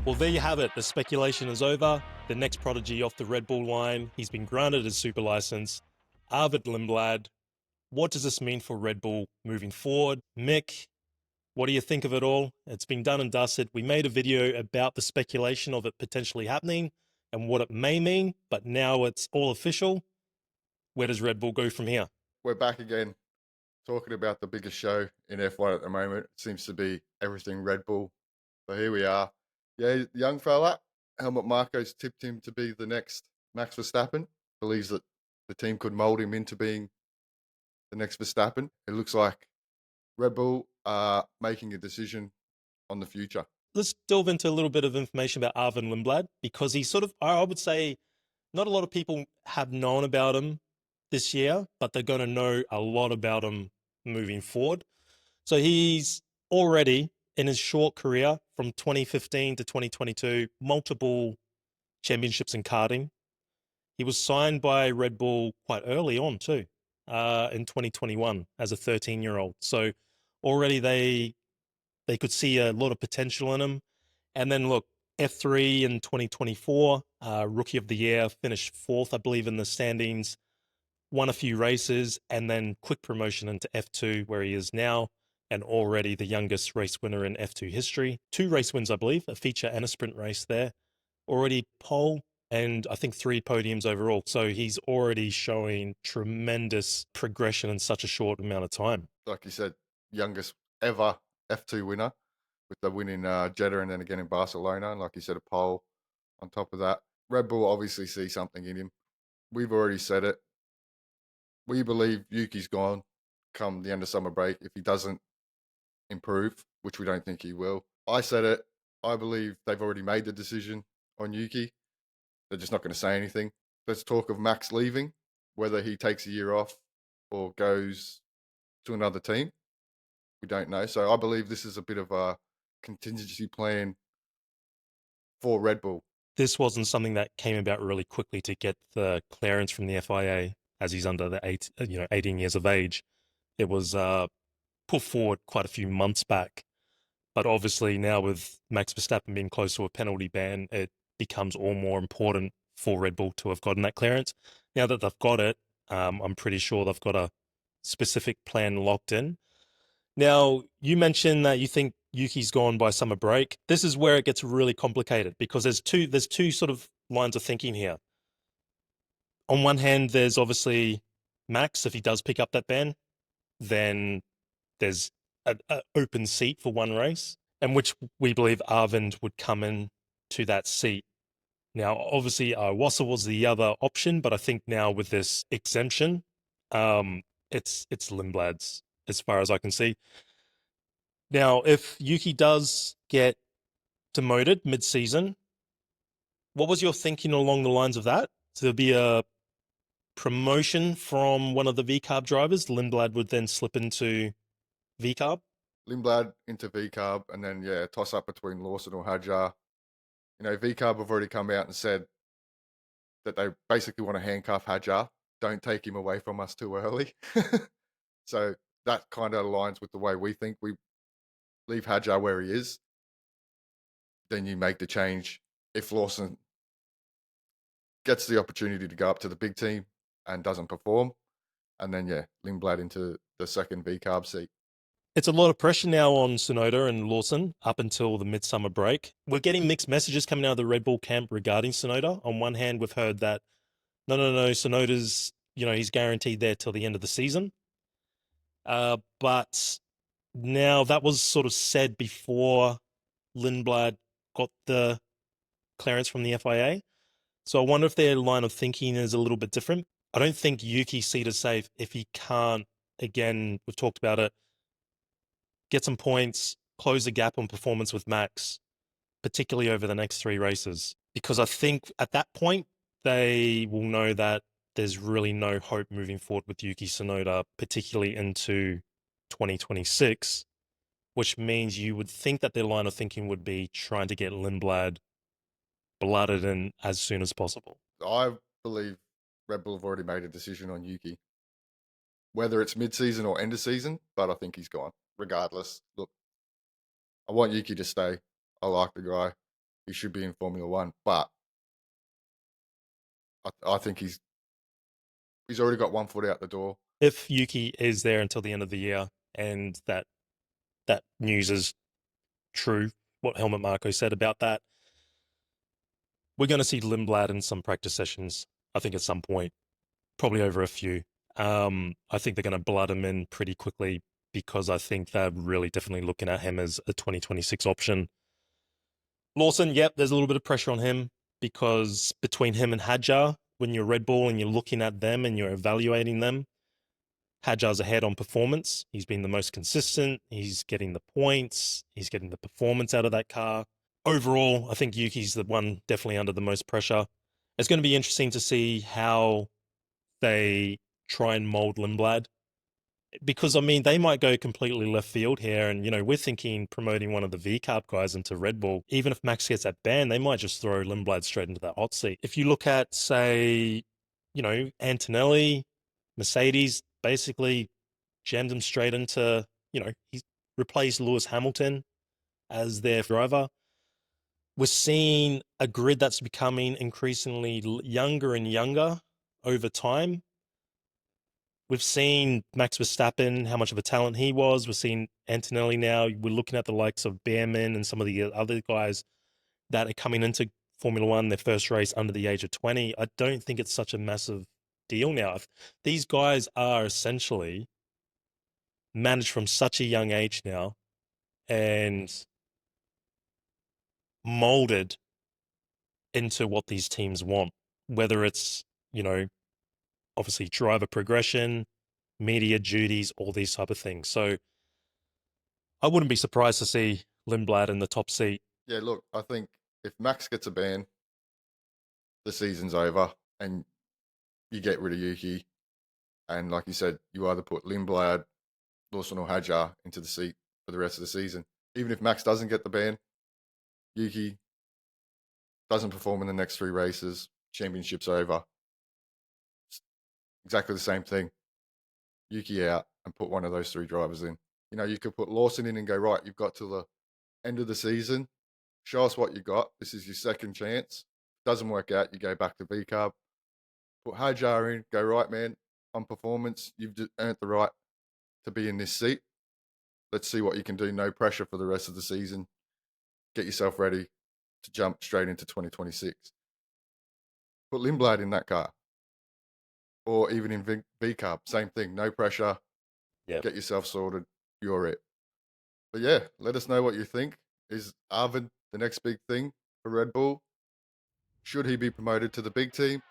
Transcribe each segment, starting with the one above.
Well, there you have it. The speculation is over. The next prodigy off the Red Bull line, he's been granted his super license. Arvid Lindblad. What does this mean for Red Bull moving forward? Mick, what do you think of it all? It's been done and dusted. We made a video about the speculation of it potentially happening and what it may mean, but now it's all official. Where does Red Bull go from here? We're back again talking about the biggest show in F1 at the moment. It seems to be everything Red Bull. So here we are. Yeah, the young fella, Helmut Marko's tipped him to be the next Max Verstappen. Believes that the team could mold him into being the next Verstappen. It looks like Red Bull are making a decision on the future. Let's delve into a little bit of information about Arvid Lindblad because he's sort of, I would say, not a lot of people have known about him this year, but they're going to know a lot about him moving forward. So he's already in his short career from 2015 to 2022, multiple championships in karting. He was signed by Red Bull quite early on too, in 2021 as a 13-year-old. So already they could see a lot of potential in him. And then look, F3 in 2024, Rookie of the Year, finished fourth, I believe, in the standings, won a few races, and then quick promotion into F2, where he is now, and already the youngest race winner in F2 history. 2 race wins, I believe, a feature and a sprint race there. Already pole, and I think 3 podiums overall. So he's already showing tremendous progression in such a short amount of time. Like you said, youngest ever F2 winner with the win in Jeddah and then again in Barcelona. And like you said, a pole on top of that. Red Bull obviously see something in him. We've already said it. We believe Yuki's gone come the end of summer break if he doesn't improve, which we don't think he will. I said it. I believe they've already made the decision on Yuki. They're just not going to say anything. There's talk of Max leaving, whether he takes a year off or goes to another team. We don't know. So I believe this is a bit of a contingency plan for Red Bull. This wasn't something that came about really quickly to get the clearance from the FIA as he's under the 18 years of age. It was put forward quite a few months back. But obviously now with Max Verstappen being close to a penalty ban, it becomes all more important for Red Bull to have gotten that clearance. Now that they've got it, I'm pretty sure they've got a specific plan locked in. Now, you mentioned that you think Yuki's gone by summer break. This is where it gets really complicated because there's two sort of lines of thinking here. On one hand, there's obviously Max. If he does pick up that ban, then there's an open seat for one race, and which we believe Arvind would come in to that seat. Now, obviously, Wassa was the other option, but I think now with this exemption, it's Lindblad's as far as I can see. Now, if Yuki does get demoted mid-season, what was your thinking along the lines of that? So there'll be a promotion from one of the VCARB drivers. Lindblad would then slip into VCARB. Lindblad into VCARB and then, yeah, toss up between Lawson or Hadjar. You know, VCARB have already come out and said that they basically want to handcuff Hadjar. Don't take him away from us too early. So that kind of aligns with the way we think. We leave Hadjar where he is. Then you make the change if Lawson gets the opportunity to go up to the big team and doesn't perform. And then, yeah, Lindblad into the second VCARB seat. It's a lot of pressure now on Tsunoda and Lawson up until the midsummer break. We're getting mixed messages coming out of the Red Bull camp regarding Tsunoda. On one hand, we've heard that, no, Tsunoda's, he's guaranteed there till the end of the season. But now that was sort of said before Lindblad got the clearance from the FIA. So I wonder if their line of thinking is a little bit different. I don't think Yuki's seat is safe if he can't, again, we've talked about it, get some points, close the gap on performance with Max, particularly over the next 3 races. Because I think at that point, they will know that there's really no hope moving forward with Yuki Tsunoda, particularly into 2026, which means you would think that their line of thinking would be trying to get Lindblad blooded in as soon as possible. I believe Red Bull have already made a decision on Yuki, whether it's mid-season or end of season, but I think he's gone. Regardless, look, I want Yuki to stay. I like the guy. he should be in Formula One. But I think he's already got one foot out the door. If Yuki is there until the end of the year and that news is true, what Helmut Marko said about that, we're going to see Lindblad in some practice sessions, I think, at some point, probably over a few. I think they're going to blood him in pretty quickly because I think they're really definitely looking at him as a 2026 option. Lawson, yep, there's a little bit of pressure on him because between him and Hadjar, when you're Red Bull and you're looking at them and you're evaluating them, Hadjar's ahead on performance. He's been the most consistent. He's getting the points. He's getting the performance out of that car. Overall, I think Yuki's the one definitely under the most pressure. It's going to be interesting to see how they try and mold Lindblad. Because, I mean, they might go completely left field here. And, we're thinking promoting one of the V-Carb guys into Red Bull. Even if Max gets that ban, they might just throw Lindblad straight into that hot seat. If you look at, say, Antonelli, Mercedes basically jammed him straight into, he's replaced Lewis Hamilton as their driver. We're seeing a grid that's becoming increasingly younger and younger over time. We've seen Max Verstappen, how much of a talent he was. We're seeing Antonelli now. We're looking at the likes of Behrman and some of the other guys that are coming into Formula One, their first race under the age of 20. I don't think it's such a massive deal now. These guys are essentially managed from such a young age now and molded into what these teams want, whether it's, obviously driver progression, media duties, all these type of things. So I wouldn't be surprised to see Lindblad in the top seat. Yeah, look, I think if Max gets a ban, the season's over, and you get rid of Yuki. And like you said, you either put Lindblad, Lawson, or Hadjar into the seat for the rest of the season. Even if Max doesn't get the ban, Yuki doesn't perform in the next 3 races, championship's over. It's exactly the same thing. Yuki out and put one of those 3 drivers in. You could put Lawson in and go, right, you've got to the end of the season. Show us what you got. This is your second chance. Doesn't work out, you go back to V-Carb. Put Hadjar in, go, right, man, on performance, you've earned the right to be in this seat. Let's see what you can do. No pressure for the rest of the season. Get yourself ready to jump straight into 2026. Put Lindblad in that car. Or even in V-Carb, same thing. No pressure. Yeah. Get yourself sorted. You're it. But yeah, let us know what you think. Is Arvid the next big thing for Red Bull? Should he be promoted to the big team?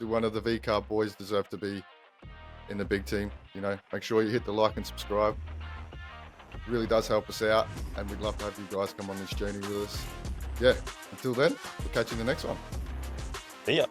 Do one of the V-Carb boys deserve to be in the big team? Make sure you hit the like and subscribe. It really does help us out, and we'd love to have you guys come on this journey with us. Yeah, until then, we'll catch you in the next one. See ya.